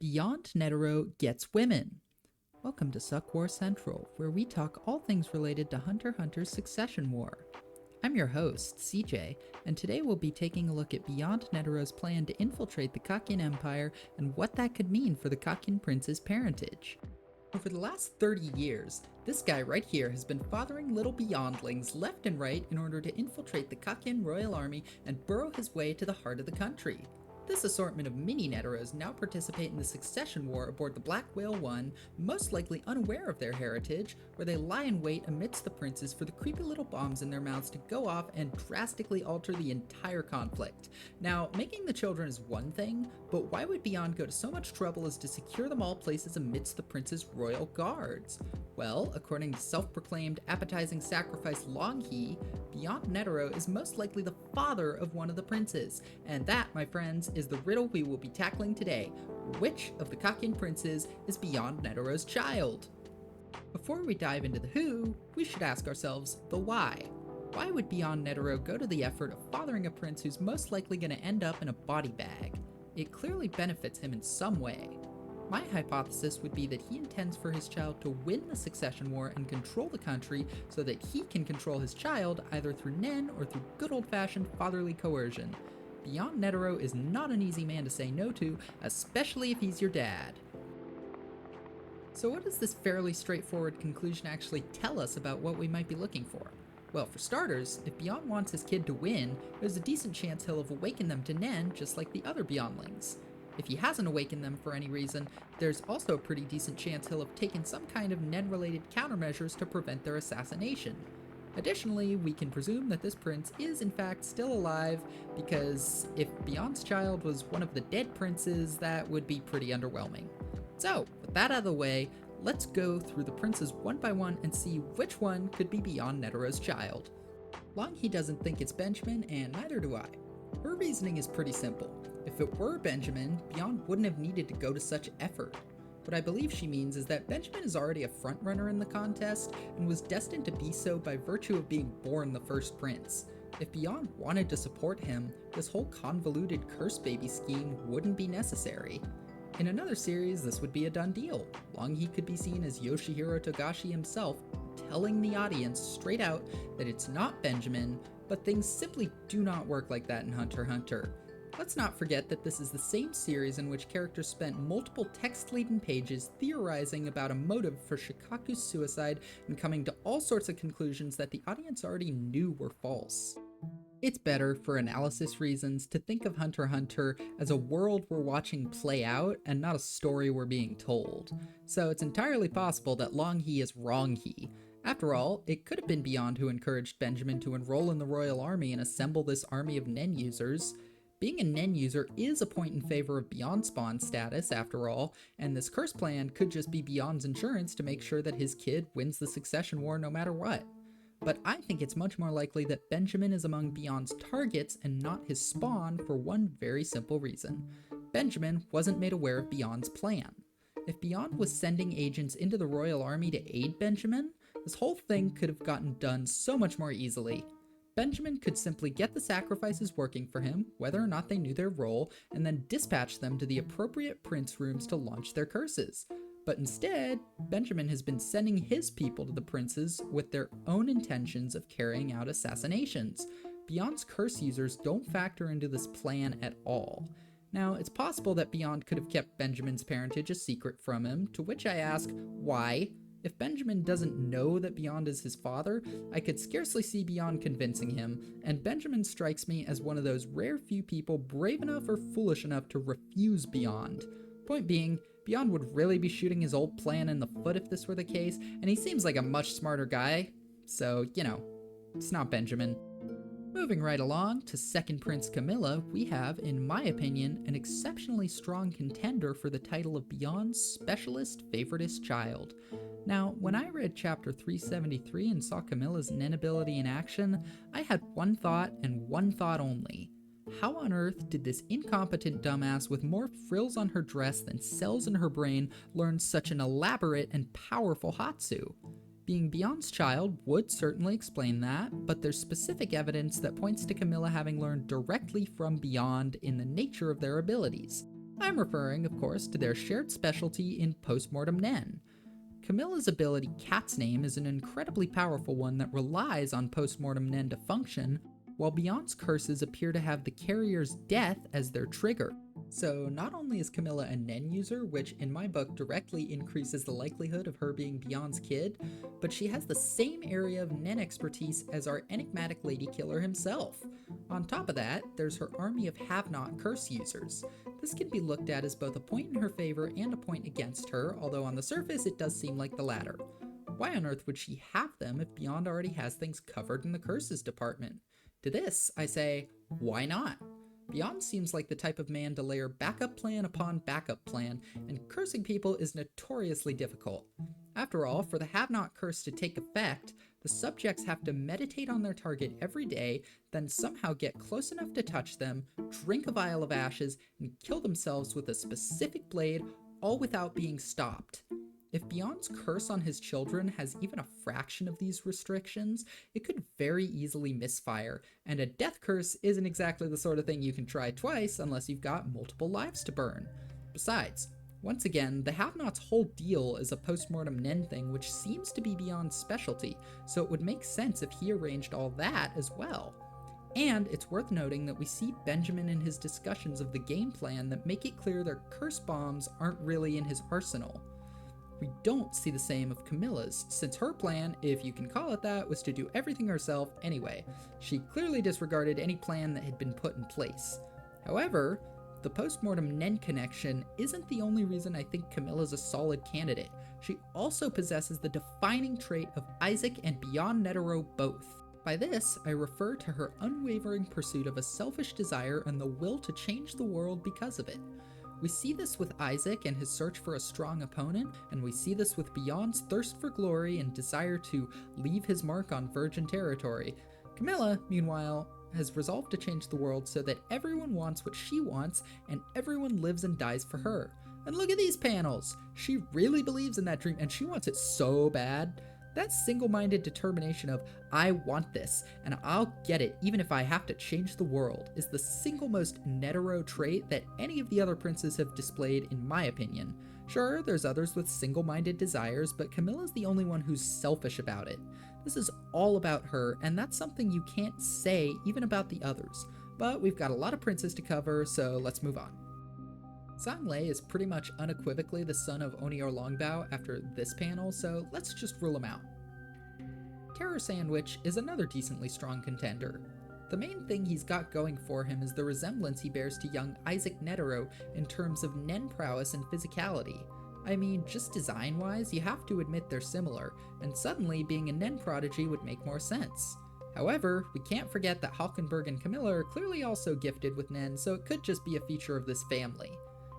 Beyond Netero gets women. Welcome to Suck War Central, where we talk all things related to Hunter x Hunter's Succession War. I'm your host, CJ, and today we'll be taking a look at Beyond Netero's plan to infiltrate the Kakin Empire and what that could mean for the Kakin Prince's parentage. Over the last 30 years, this guy right here has been fathering little Beyondlings left and right in order to infiltrate the Kakin royal army and burrow his way to the heart of the country. This assortment of mini Neteros now participate in the succession war aboard the Black Whale 1, most likely unaware of their heritage, where they lie in wait amidst the princes for the creepy little bombs in their mouths to go off and drastically alter the entire conflict. Now, making the children is one thing, but why would Beyond go to so much trouble as to secure them all places amidst the prince's royal guards? Well, according to self-proclaimed appetizing sacrifice Longhi, Beyond Netero is most likely the father of one of the princes, and that, my friends, is the riddle we will be tackling today. Which of the Kakin princes is Beyond Netero's child? Before we dive into the who, we should ask ourselves the why. Why would Beyond Netero go to the effort of fathering a prince who's most likely going to end up in a body bag? It clearly benefits him in some way. My hypothesis would be that he intends for his child to win the succession war and control the country so that he can control his child either through Nen or through good old-fashioned fatherly coercion. Beyond Netero is not an easy man to say no to, especially if he's your dad. So what does this fairly straightforward conclusion actually tell us about what we might be looking for? Well, for starters, if Beyond wants his kid to win, there's a decent chance he'll have awakened them to Nen just like the other Beyondlings. If he hasn't awakened them for any reason, there's also a pretty decent chance he'll have taken some kind of Nen-related countermeasures to prevent their assassination. Additionally, we can presume that this prince is in fact still alive, because if Beyond's child was one of the dead princes, that would be pretty underwhelming. So, with that out of the way, let's go through the princes one by one and see which one could be Beyond Netero's child. Longhi doesn't think it's Benjamin, and neither do I. Her reasoning is pretty simple. If it were Benjamin, Beyond wouldn't have needed to go to such effort. What I believe she means is that Benjamin is already a frontrunner in the contest and was destined to be so by virtue of being born the first prince. If Beyond wanted to support him, this whole convoluted curse baby scheme wouldn't be necessary. In another series, this would be a done deal. Longhi could be seen as Yoshihiro Togashi himself, telling the audience straight out that it's not Benjamin, but things simply do not work like that in Hunter x Hunter. Let's not forget that this is the same series in which characters spent multiple text-laden pages theorizing about a motive for Shikaku's suicide and coming to all sorts of conclusions that the audience already knew were false. It's better, for analysis reasons, to think of Hunter x Hunter as a world we're watching play out and not a story we're being told. So it's entirely possible that Longhi is Wronghi. After all, it could have been Beyond who encouraged Benjamin to enroll in the royal army and assemble this army of Nen users. Being a Nen user is a point in favor of Beyond spawn status, after all, and this curse plan could just be Beyond's insurance to make sure that his kid wins the succession war no matter what. But I think it's much more likely that Benjamin is among Beyond's targets and not his spawn for one very simple reason. Benjamin wasn't made aware of Beyond's plan. If Beyond was sending agents into the royal army to aid Benjamin, this whole thing could have gotten done so much more easily. Benjamin could simply get the sacrifices working for him, whether or not they knew their role, and then dispatch them to the appropriate prince rooms to launch their curses. But instead, Benjamin has been sending his people to the princes with their own intentions of carrying out assassinations. Beyond's curse users don't factor into this plan at all. Now, it's possible that Beyond could have kept Benjamin's parentage a secret from him, to which I ask, why? If Benjamin doesn't know that Beyond is his father, I could scarcely see Beyond convincing him, and Benjamin strikes me as one of those rare few people brave enough or foolish enough to refuse Beyond. Point being, Beyond would really be shooting his old plan in the foot if this were the case, and he seems like a much smarter guy, so, it's not Benjamin. Moving right along to second Prince Camilla, we have, in my opinion, an exceptionally strong contender for the title of Beyond's specialist favoritist child. Now, when I read chapter 373 and saw Camilla's Nen ability in action, I had one thought and one thought only. How on earth did this incompetent dumbass with more frills on her dress than cells in her brain learn such an elaborate and powerful Hatsu? Being Beyond's child would certainly explain that, but there's specific evidence that points to Camilla having learned directly from Beyond in the nature of their abilities. I'm referring, of course, to their shared specialty in postmortem Nen. Camilla's ability Cat's Name is an incredibly powerful one that relies on postmortem Nen to function, while Beyond's curses appear to have the carrier's death as their trigger. So not only is Camilla a Nen user, which in my book directly increases the likelihood of her being Beyond's kid, but she has the same area of Nen expertise as our enigmatic lady killer himself. On top of that, there's her army of have-not curse users. This can be looked at as both a point in her favor and a point against her, although on the surface it does seem like the latter. Why on earth would she have them if Beyond already has things covered in the curses department? To this, I say, why not? Beyond seems like the type of man to layer backup plan upon backup plan, and cursing people is notoriously difficult. After all, for the have-not curse to take effect, the subjects have to meditate on their target every day, then somehow get close enough to touch them, drink a vial of ashes, and kill themselves with a specific blade, all without being stopped. If Beyond's curse on his children has even a fraction of these restrictions, it could very easily misfire, and a death curse isn't exactly the sort of thing you can try twice unless you've got multiple lives to burn. Besides, once again, the have-not's whole deal is a postmortem Nen thing, which seems to be Beyond's specialty, so it would make sense if he arranged all that as well. And it's worth noting that we see Benjamin in his discussions of the game plan that make it clear their curse bombs aren't really in his arsenal. We don't see the same of Camilla's, since her plan, if you can call it that, was to do everything herself anyway. She clearly disregarded any plan that had been put in place. However, the postmortem Nen connection isn't the only reason I think Camilla's a solid candidate. She also possesses the defining trait of Isaac and Beyond Netero both. By this, I refer to her unwavering pursuit of a selfish desire and the will to change the world because of it. We see this with Isaac and his search for a strong opponent, and we see this with Beyond's thirst for glory and desire to leave his mark on virgin territory. Camilla, meanwhile, has resolved to change the world so that everyone wants what she wants and everyone lives and dies for her. And look at these panels! She really believes in that dream and she wants it so bad. That single-minded determination of, I want this, and I'll get it even if I have to change the world, is the single most Netero trait that any of the other princes have displayed in my opinion. Sure, there's others with single-minded desires, but Camilla's the only one who's selfish about it. This is all about her, and that's something you can't say even about the others. But we've got a lot of princes to cover, so let's move on. Sanglei is pretty much unequivocally the son of Onior Longbow after this panel, so let's just rule him out. Terror Sandwich is another decently strong contender. The main thing he's got going for him is the resemblance he bears to young Isaac Netero in terms of Nen prowess and physicality. I mean, just design-wise, you have to admit they're similar, and suddenly being a Nen prodigy would make more sense. However, we can't forget that Halkenberg and Camilla are clearly also gifted with Nen, so it could just be a feature of this family.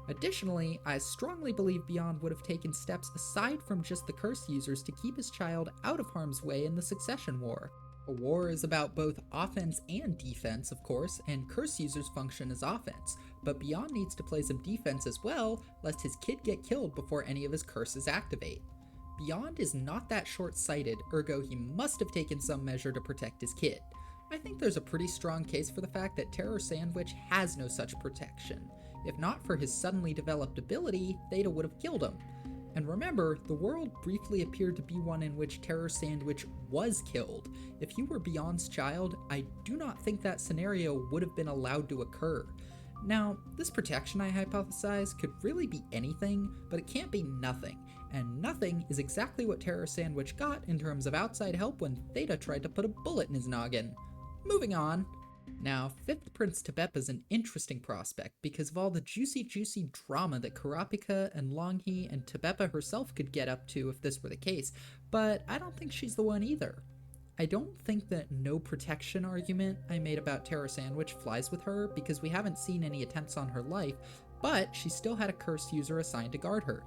Additionally, I strongly believe Beyond would have taken steps aside from just the curse users to keep his child out of harm's way in the Succession War. A war is about both offense and defense, of course, and curse users function as offense, but Beyond needs to play some defense as well, lest his kid get killed before any of his curses activate. Beyond is not that short-sighted, ergo he must have taken some measure to protect his kid. I think there's a pretty strong case for the fact that Terror Sandwich has no such protection. If not for his suddenly developed ability, Theta would have killed him. And remember, the world briefly appeared to be one in which Terror Sandwich was killed. If he were Beyond's child, I do not think that scenario would have been allowed to occur. Now, this protection I hypothesize could really be anything, but it can't be nothing. And nothing is exactly what Terror Sandwich got in terms of outside help when Theta tried to put a bullet in his noggin. Moving on. Now, 5th Prince Tebep is an interesting prospect because of all the juicy drama that Kurapika and Longhi and Tebepa herself could get up to if this were the case, but I don't think she's the one either. I don't think that no protection argument I made about Terror Sandwich flies with her because we haven't seen any attempts on her life, but she still had a cursed user assigned to guard her.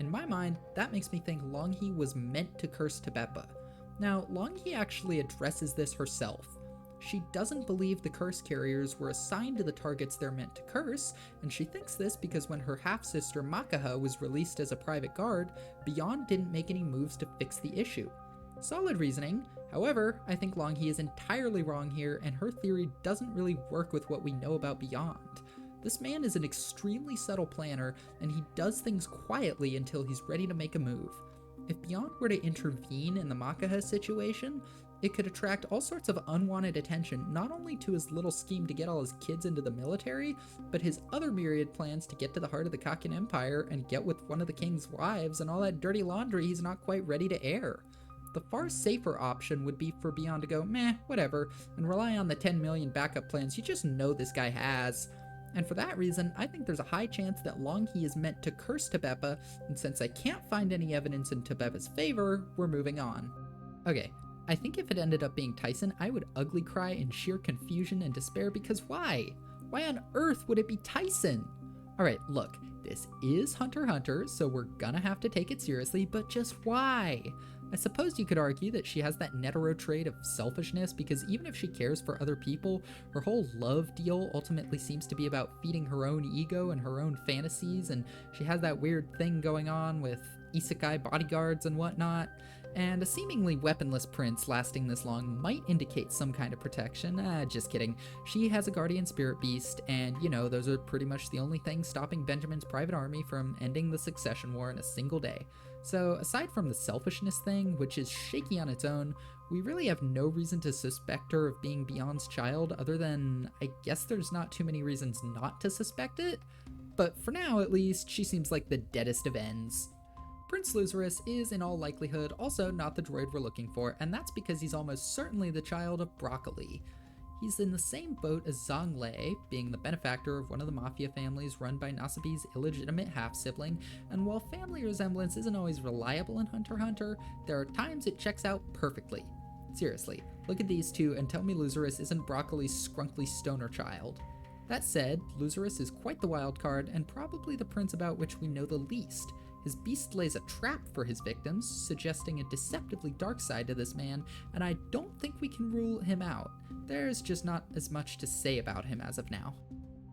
In my mind, that makes me think Longhi was meant to curse Tebepa. Now, Longhi actually addresses this herself. She doesn't believe the curse carriers were assigned to the targets they're meant to curse, and she thinks this because when her half-sister Makaha was released as a private guard, Beyond didn't make any moves to fix the issue. Solid reasoning, however, I think Longhi is entirely wrong here, and her theory doesn't really work with what we know about Beyond. This man is an extremely subtle planner, and he does things quietly until he's ready to make a move. If Beyond were to intervene in the Makaha situation, it could attract all sorts of unwanted attention, not only to his little scheme to get all his kids into the military, but his other myriad plans to get to the heart of the Kakin Empire and get with one of the king's wives and all that dirty laundry he's not quite ready to air. The far safer option would be for Beyond to go, meh, whatever, and rely on the 10 million backup plans you just know this guy has. And for that reason, I think there's a high chance that Longhi is meant to curse Tebeppa, and since I can't find any evidence in Tebeppa's favor, we're moving on. Okay, I think if it ended up being Tyson, I would ugly cry in sheer confusion and despair, because why? Why on earth would it be Tyson? Alright, look, this is Hunter x Hunter, so we're gonna have to take it seriously, but just why? I suppose you could argue that she has that Netero trait of selfishness, because even if she cares for other people, her whole love deal ultimately seems to be about feeding her own ego and her own fantasies, and she has that weird thing going on with isekai bodyguards and whatnot. And a seemingly weaponless prince lasting this long might indicate some kind of protection. Just kidding. She has a guardian spirit beast, and you know, those are pretty much the only things stopping Benjamin's private army from ending the succession war in a single day. So aside from the selfishness thing, which is shaky on its own, we really have no reason to suspect her of being Beyond's child, other than, I guess there's not too many reasons not to suspect it. But for now, at least, she seems like the deadest of ends. Prince Luzurus is in all likelihood also not the droid we're looking for, and that's because he's almost certainly the child of Broccoli. He's in the same boat as Zhang Lei, being the benefactor of one of the mafia families run by Nasabi's illegitimate half-sibling, and while family resemblance isn't always reliable in Hunter x Hunter, there are times it checks out perfectly. Seriously, look at these two and tell me Luzurus isn't Broccoli's scrunkly stoner child. That said, Luzurus is quite the wild card, and probably the prince about which we know the least. His beast lays a trap for his victims, suggesting a deceptively dark side to this man, and I don't think we can rule him out. There's just not as much to say about him as of now.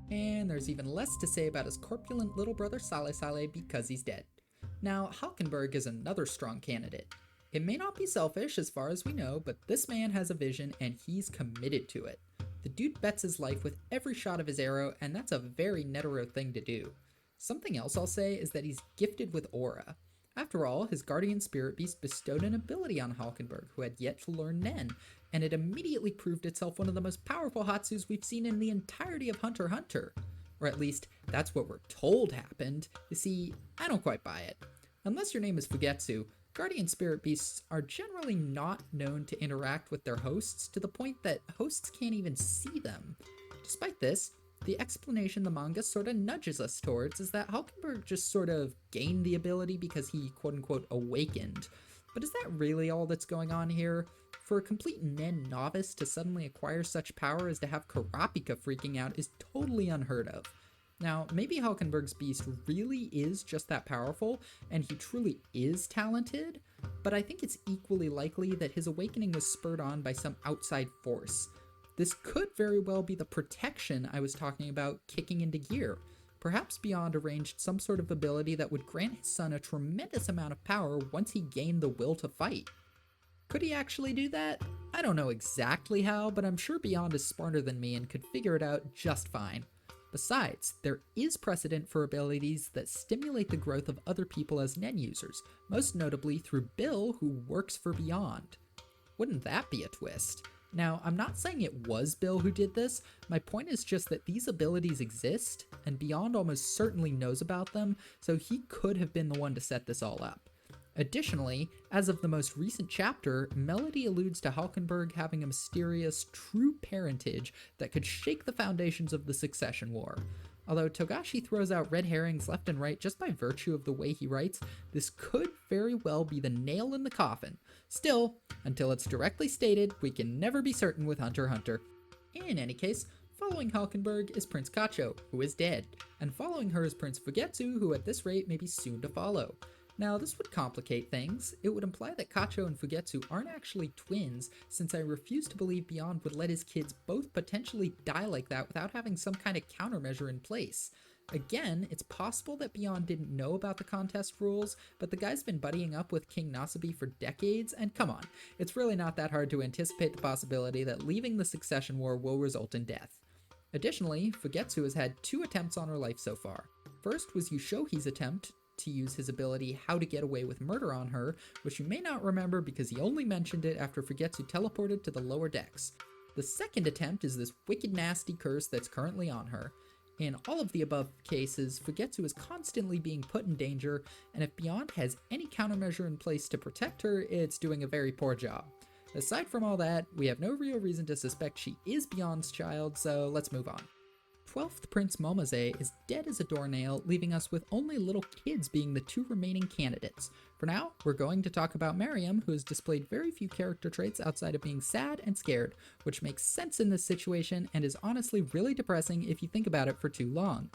And there's even less to say about his corpulent little brother Saleh Saleh because he's dead. Now, Halkenberg is another strong candidate. It may not be selfish as far as we know, but this man has a vision and he's committed to it. The dude bets his life with every shot of his arrow, and that's a very Netero thing to do. Something else I'll say is that he's gifted with aura. After all, his guardian spirit beast bestowed an ability on Halkenberg, who had yet to learn Nen, and it immediately proved itself one of the most powerful Hatsus we've seen in the entirety of Hunter x Hunter. Or at least, that's what we're told happened. You see, I don't quite buy it. Unless your name is Fugetsu, guardian spirit beasts are generally not known to interact with their hosts to the point that hosts can't even see them. Despite this, the explanation the manga sort of nudges us towards is that Halkenberg just sort of gained the ability because he quote-unquote awakened. But is that really all that's going on here? For a complete Nen novice to suddenly acquire such power as to have Karapika freaking out is totally unheard of. Now, maybe Halkenberg's beast really is just that powerful, and he truly is talented, but I think it's equally likely that his awakening was spurred on by some outside force. This could very well be the protection I was talking about kicking into gear. Perhaps Beyond arranged some sort of ability that would grant his son a tremendous amount of power once he gained the will to fight. Could he actually do that? I don't know exactly how, but I'm sure Beyond is smarter than me and could figure it out just fine. Besides, there is precedent for abilities that stimulate the growth of other people as Nen users, most notably through Bill, who works for Beyond. Wouldn't that be a twist? Now, I'm not saying it was Bill who did this, my point is just that these abilities exist, and Beyond almost certainly knows about them, so he could have been the one to set this all up. Additionally, as of the most recent chapter, Melody alludes to Halkenberg having a mysterious, true parentage that could shake the foundations of the succession war. Although Togashi throws out red herrings left and right just by virtue of the way he writes, this could very well be the nail in the coffin. Still, until it's directly stated, we can never be certain with Hunter x Hunter. In any case, following Halkenberg is Prince Kacho, who is dead, and following her is Prince Fugetsu, who at this rate may be soon to follow. Now, this would complicate things. It would imply that Kacho and Fugetsu aren't actually twins, since I refuse to believe Beyond would let his kids both potentially die like that without having some kind of countermeasure in place. Again, it's possible that Beyond didn't know about the contest rules, but the guy's been buddying up with King Nasabi for decades, and come on, it's really not that hard to anticipate the possibility that leaving the succession war will result in death. Additionally, Fugetsu has had 2 attempts on her life so far. First was Yushohi's attempt to use his ability How to Get Away with Murder on her, which you may not remember because he only mentioned it after Fugetsu teleported to the lower decks. The second attempt is this wicked nasty curse that's currently on her. In all of the above cases, Fugetsu is constantly being put in danger, and if Beyond has any countermeasure in place to protect her, it's doing a very poor job. Aside from all that, we have no real reason to suspect she is Beyond's child, so let's move on. 12th Prince Momose is dead as a doornail, leaving us with only little kids being the 2 remaining candidates. For now, we're going to talk about Mariam, who has displayed very few character traits outside of being sad and scared, which makes sense in this situation and is honestly really depressing if you think about it for too long.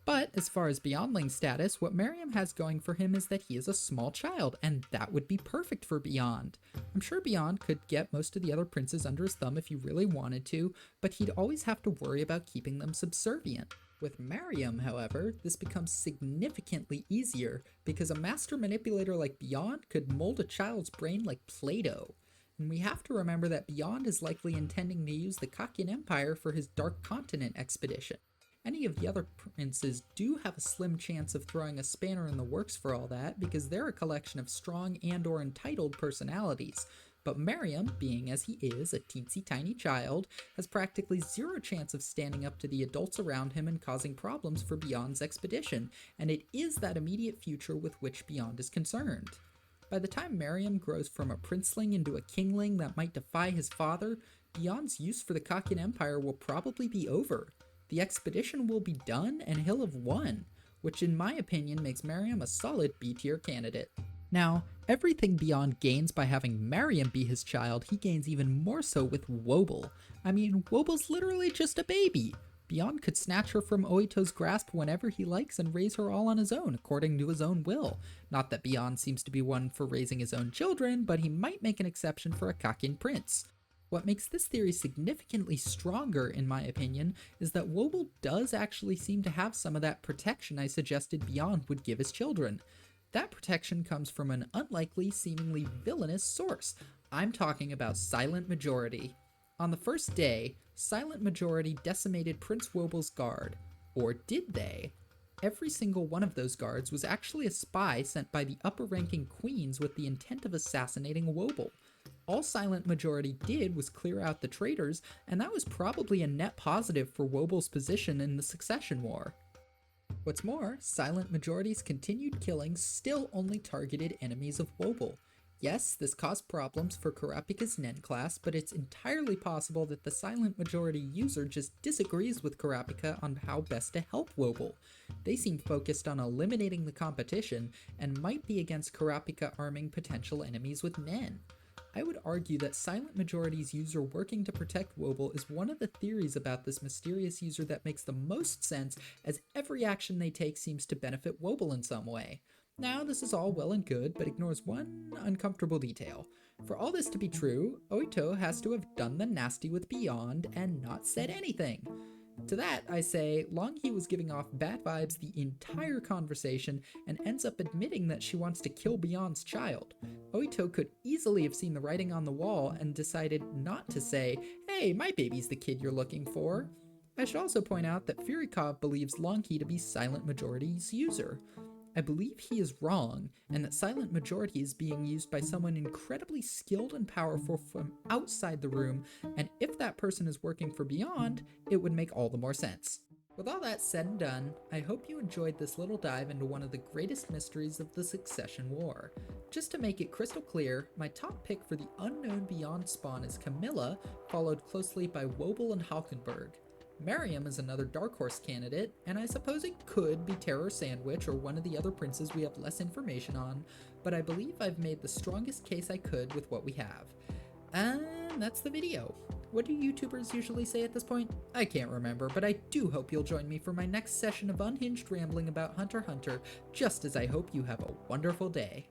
But as far as Beyondling's status, what Mariam has going for him is that he is a small child, and that would be perfect for Beyond. I'm sure Beyond could get most of the other princes under his thumb if he really wanted to, but he'd always have to worry about keeping them subservient. With Mariam, however, this becomes significantly easier, because a master manipulator like Beyond could mold a child's brain like Play-Doh. And we have to remember that Beyond is likely intending to use the Kakin Empire for his Dark Continent expedition. Any of the other princes do have a slim chance of throwing a spanner in the works for all that, because they're a collection of strong and or entitled personalities. But Mariam, being as he is, a teensy tiny child, has practically zero chance of standing up to the adults around him and causing problems for Beyond's expedition, and it is that immediate future with which Beyond is concerned. By the time Mariam grows from a princeling into a kingling that might defy his father, Beyond's use for the Kakin Empire will probably be over. The expedition will be done and he'll have won, which in my opinion makes Mariam a solid B-tier candidate. Now, everything Beyond gains by having Mariam be his child, he gains even more so with Wobble. I mean, Wobble's literally just a baby. Beyond could snatch her from Oito's grasp whenever he likes and raise her all on his own, according to his own will. Not that Beyond seems to be one for raising his own children, but he might make an exception for a Kakin prince. What makes this theory significantly stronger, in my opinion, is that Wobble does actually seem to have some of that protection I suggested Beyond would give his children. That protection comes from an unlikely, seemingly villainous source. I'm talking about Silent Majority. On the first day, Silent Majority decimated Prince Wobble's guard. Or did they? Every single one of those guards was actually a spy sent by the upper-ranking queens with the intent of assassinating Wobble. All Silent Majority did was clear out the traitors, and that was probably a net positive for Wobble's position in the Succession War. What's more, Silent Majority's continued killings still only targeted enemies of Wobble. Yes, this caused problems for Kurapika's Nen class, but it's entirely possible that the Silent Majority user just disagrees with Kurapika on how best to help Wobble. They seem focused on eliminating the competition, and might be against Kurapika arming potential enemies with Nen. I would argue that Silent Majority's user working to protect Wobble is one of the theories about this mysterious user that makes the most sense, as every action they take seems to benefit Wobble in some way. Now, this is all well and good, but ignores one uncomfortable detail. For all this to be true, Oito has to have done the nasty with Beyond and not said anything. To that, I say, Longhi was giving off bad vibes the entire conversation and ends up admitting that she wants to kill Beyond's child. Oito could easily have seen the writing on the wall and decided not to say, "Hey, my baby's the kid you're looking for." I should also point out that Furikov believes Longhi to be Silent Majority's user. I believe he is wrong, and that Silent Majority is being used by someone incredibly skilled and powerful from outside the room, and if that person is working for Beyond, it would make all the more sense. With all that said and done, I hope you enjoyed this little dive into one of the greatest mysteries of the Succession War. Just to make it crystal clear, my top pick for the unknown Beyond spawn is Camilla, followed closely by Wobble and Halkenberg. Mariam is another Dark Horse candidate, and I suppose it could be Terror Sandwich or one of the other princes we have less information on, but I believe I've made the strongest case I could with what we have. And that's the video. What do YouTubers usually say at this point? I can't remember, but I do hope you'll join me for my next session of unhinged rambling about Hunter x Hunter, just as I hope you have a wonderful day.